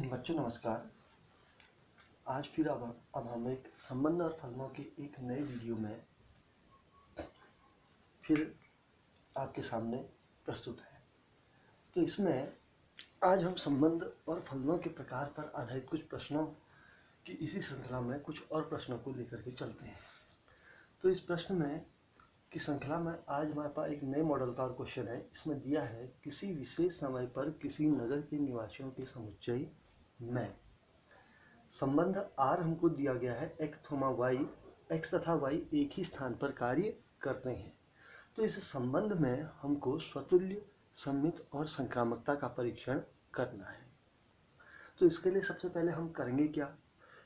बच्चों नमस्कार। आज फिर अब हम एक संबंध और फलनों के एक नए वीडियो में फिर आपके सामने प्रस्तुत है। तो इसमें आज हम संबंध और फलनों के प्रकार पर आधारित कुछ प्रश्नों की इसी श्रृंखला में कुछ और प्रश्नों को लेकर के चलते हैं। तो इस प्रश्न में की श्रृंखला में आज हमारे पास एक नए मॉडल का और क्वेश्चन है। इसमें दिया है किसी विशेष समय पर किसी नगर के निवासियों के समुच्चय में संबंध R हमको दिया गया है। x तथा y एक ही स्थान पर कार्य करते हैं। तो इस संबंध में हमको स्वतुल्य, सममित और संक्रामकता का परीक्षण करना है। तो इसके लिए सबसे पहले हम करेंगे क्या,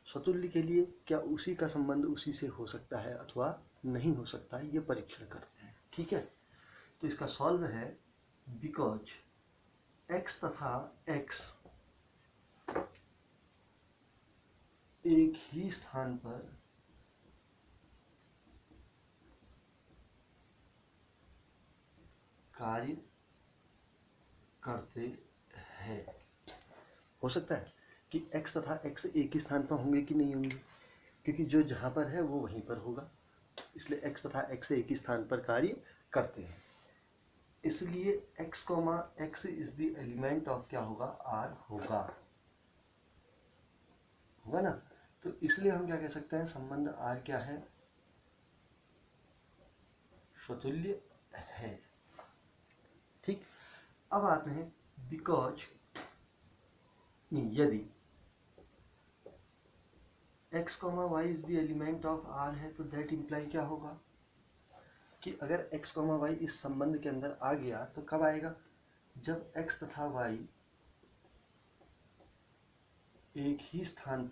स्वतुल्य के लिए क्या उसी का संबंध उसी से हो सकता है अथवा नहीं हो सकता है, ये परीक्षण करते हैं। ठीक है, तो इसका सॉल्व है बिकॉज x तथा x एक ही स्थान पर कार्य करते हैं। हो सकता है कि x तथा x एक ही स्थान पर होंगे कि नहीं होंगे, क्योंकि जो जहाँ पर है वो वहीं पर होगा, इसलिए x तथा x एक ही स्थान पर कार्य करते हैं। इसलिए x, x is the element of क्या होगा, R होगा ना। तो इसलिए हम क्या कह सकते हैं, संबंध R क्या है, स्वतुल्य है। ठीक, अब आते हैं बिकॉज यदि x, y is the element of R है तो दैट इम्प्लाई क्या होगा कि अगर x, y इस संबंध के अंदर आ गया तो कब आएगा, जब x तथा y एक ही स्थान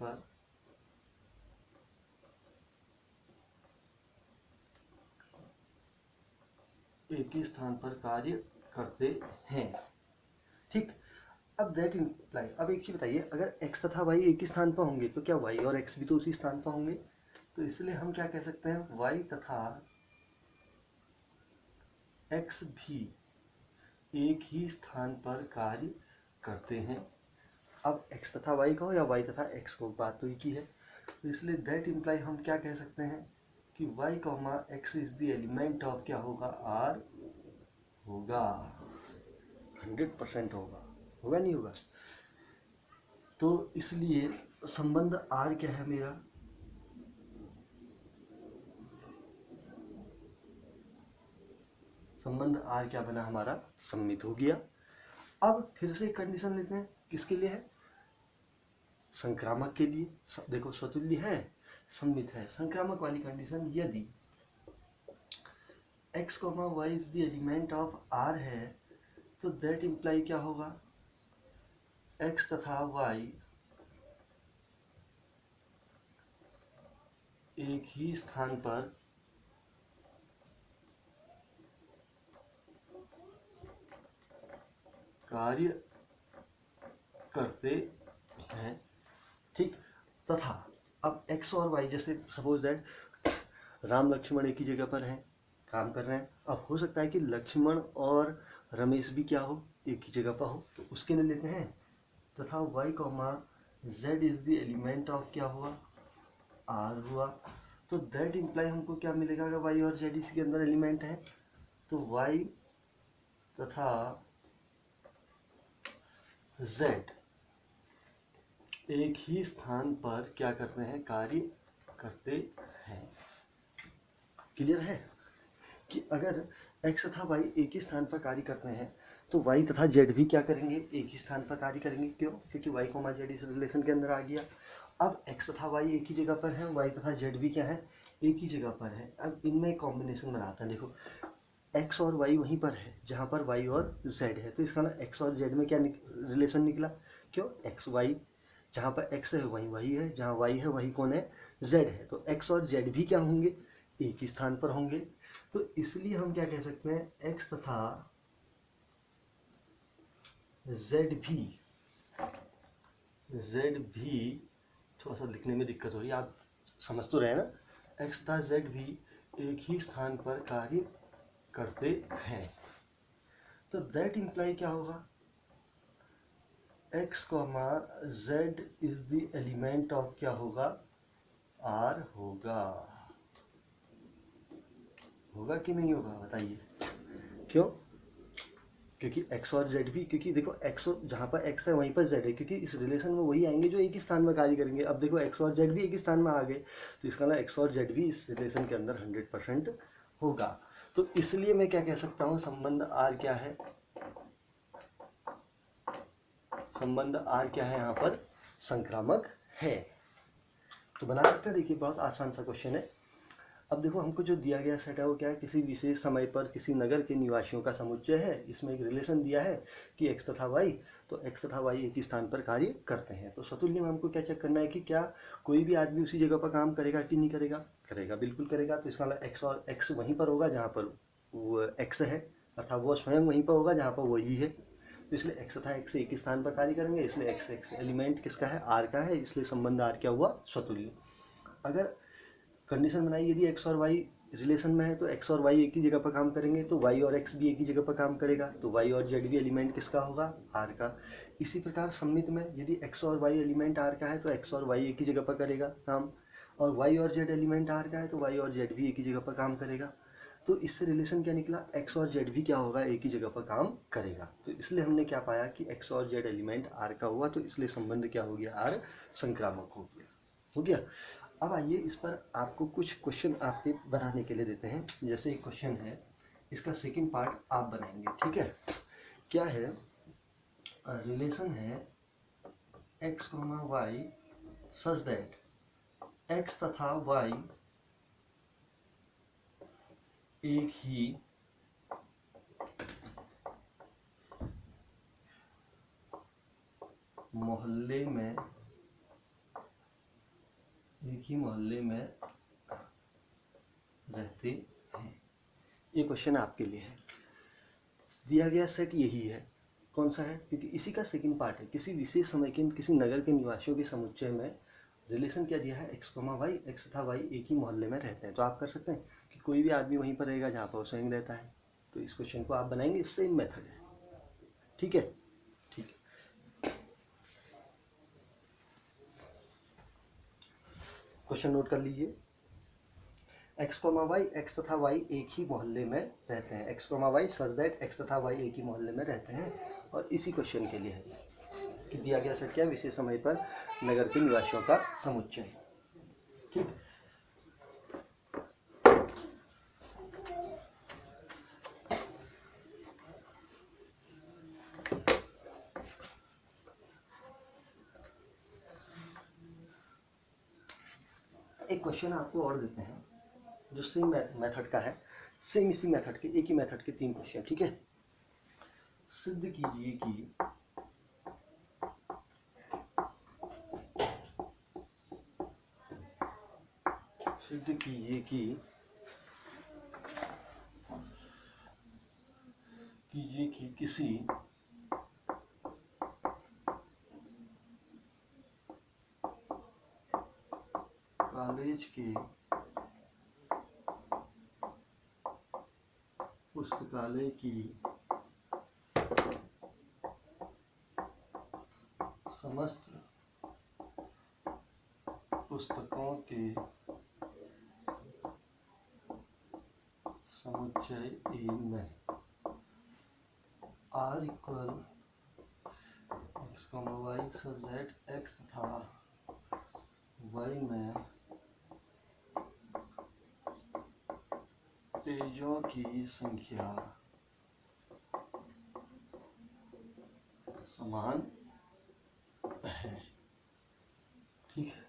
पर कार्य करते हैं। ठीक, अब दैट इम्प्लाई, अब एक चीज बताइए, अगर x तथा y एक ही स्थान पर होंगे तो क्या y और x भी तो उसी स्थान पर होंगे। तो इसलिए हम क्या कह सकते हैं, y तथा x भी एक ही स्थान पर कार्य करते हैं। अब x तथा y को या y तथा x को, बात तो एक ही है। तो इसलिए दैट इम्प्लाई हम क्या कह सकते हैं कि y, x is the element of क्या होगा, R होगा, 100% होगा नहीं होगा। तो इसलिए संबंध R क्या है मेरा, संबंध R क्या बना हमारा, सममित हो गया। अब फिर से कंडीशन लेते हैं, किसके लिए है, संक्रामक के लिए। देखो स्वतुल्य है, सममित है, संक्रामक वाली कंडीशन, यदि x, y is the element of R है तो दैट इम्प्लाई क्या होगा, x तथा y एक ही स्थान पर कार्य करते हैं। ठीक, तथा अब x और y, जैसे सपोज दैट राम लक्ष्मण एक ही जगह पर हैं, काम कर रहे हैं। अब हो सकता है कि लक्ष्मण और रमेश भी क्या हो, एक ही जगह पर हो, तो उसके लिए लेते हैं तथा y, z is the element of क्या हुआ, R हुआ। तो दैट इम्प्लाई हमको क्या मिलेगा, अगर y और z इसके अंदर एलिमेंट है तो y तथा z एक ही स्थान पर क्या करते हैं, कार्य करते हैं। क्लियर है कि अगर x तथा y एक ही स्थान पर कार्य करते हैं तो y तथा z भी क्या करेंगे, एक ही स्थान पर कार्य करेंगे। क्यों, क्योंकि y, z इस रिलेशन के अंदर आ गया। अब x तथा y एक ही जगह पर है, y तथा z भी क्या है, एक ही जगह पर है। अब इनमें कॉम्बिनेशन बनाते हैं। देखो x और y वहीं पर है जहाँ पर y और z है, तो इसका ना x और z में क्या रिलेशन निकला, क्यों, x y, जहाँ पर x है वहीं y है, जहाँ y है वहीं कौन है, z है। तो x और z भी क्या होंगे, एक ही स्थान पर होंगे। तो इसलिए हम क्या कह सकते हैं, x तथा z भी थोड़ा सा लिखने में दिक्कत हो रही है, आप समझ तो रहे ना, x तथा z भी एक ही स्थान पर कार्य करते हैं। तो दैट इम्प्लाई क्या होगा, x comma z is the element of क्या होगा, r होगा। होगा कि नहीं होगा बताइए, क्यों? क्योंकि x और z भी, क्योंकि देखो x जहाँ पर x है वहीं पर z है, क्योंकि इस रिलेशन में वही आएंगे जो एक ही स्थान में कार्य करेंगे। अब देखो x और z भी एक ही स्थान में आ गए, तो इसका मतलब x और z भी इस रिलेशन के अंदर 100% होगा। तो इसलिए मैं क्या कह सकता हूँ, संबंध r क्या है, संबंध r क्या है यहाँ पर, संक्रामक है। तो बना सकते हैं, देखिए बहुत आसान सा क्वेश्चन है। अब देखो हमको जो दिया गया सेट है वो क्या है, किसी विशेष समय पर किसी नगर के निवासियों का समुच्चय है। इसमें एक रिलेशन दिया है कि x तथा y, तो x तथा y एक ही स्थान पर कार्य करते हैं। तो सतुल्य में हमको क्या चेक करना है कि क्या कोई भी आदमी उसी जगह पर काम करेगा कि नहीं करेगा, करेगा, बिल्कुल करेगा। तो इसका मतलब x और x वहीं पर होगा जहाँ पर वो x है, अर्थात वो स्वयं वहीं पर होगा जहाँ पर वही है। तो इसलिए x तथा x एक ही स्थान पर कार्य करेंगे, इसलिए x एलिमेंट किसका है, r का है, इसलिए संबंध r क्या हुआ, स्वतुल्य। अगर कंडीशन बनाई यदि x और y रिलेशन में है तो x और y एक ही जगह पर काम करेंगे, तो y और x भी एक ही जगह पर काम करेगा, तो y और z भी एलिमेंट किसका होगा, r का। इसी प्रकार सममित में यदि x और y एलिमेंट r का है तो x और y एक ही जगह पर करेगा काम, और y और z एलिमेंट r का है तो y और z भी एक ही जगह पर काम करेगा। तो इससे रिलेशन क्या निकला, x और z भी क्या होगा, एक ही जगह पर काम करेगा। तो इसलिए हमने क्या पाया कि x और z एलिमेंट r का हुआ, तो इसलिए संबंध क्या हो गया, r संक्रामक हो गया। हो गया। अब आइए इस पर आपको कुछ क्वेश्चन आपके बनाने के लिए देते हैं। जैसे एक क्वेश्चन है, इसका सेकंड पार्ट आप बनाएंगे, ठीक है। क्या है, रिलेशन है x, y such that x तथा y एक ही मोहल्ले में रहते हैं। ये क्वेश्चन आपके लिए है। दिया गया सेट यही है, कौन सा है, क्योंकि इसी का सेकंड पार्ट है। किसी विशेष समय के किसी नगर के निवासियों के समुच्चय में रिलेशन क्या दिया है, x, y, x तथा y एक ही मोहल्ले में रहते हैं। तो आप कर सकते हैं कि कोई भी आदमी वहीं पर रहेगा जहाँ पर वो स्वयं रहता है। तो इस क्वेश्चन को आप बनाएंगे, सेम मेथड है, ठीक है। ठीक है, क्वेश्चन नोट कर लीजिए। x, y, x तथा y एक ही मोहल्ले में रहते हैं। x, y such that x तथा y एक ही मोहल्ले में रहते हैं। और इसी क्वेश्चन के लिए है कि दिया गया सेट क्या, विशेष समय पर नगर के निवासियों का समुच्चय, ठीक। एक क्वेश्चन आपको और देते हैं जो सेम मेथड का है, सेम इसी मेथड के, एक ही मेथड के 3 क्वेश्चन, ठीक है। सिद्ध कीजिए कि किसी कॉलेज के पुस्तकालय की समस्त पुस्तकों के समुच्चय ए में r equal x, y such that x तथा y में पेजों की संख्या समान है, ठीक है।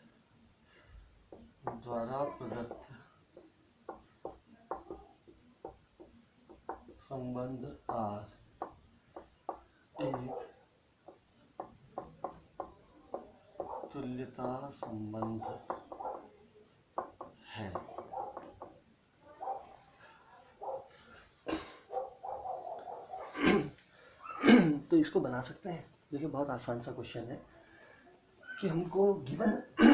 द्वारा प्रदत्त संबंध R एक तुल्यता संबंध है। तो इसको बना सकते हैं। देखिए बहुत आसान सा क्वेश्चन है कि हमको गिवन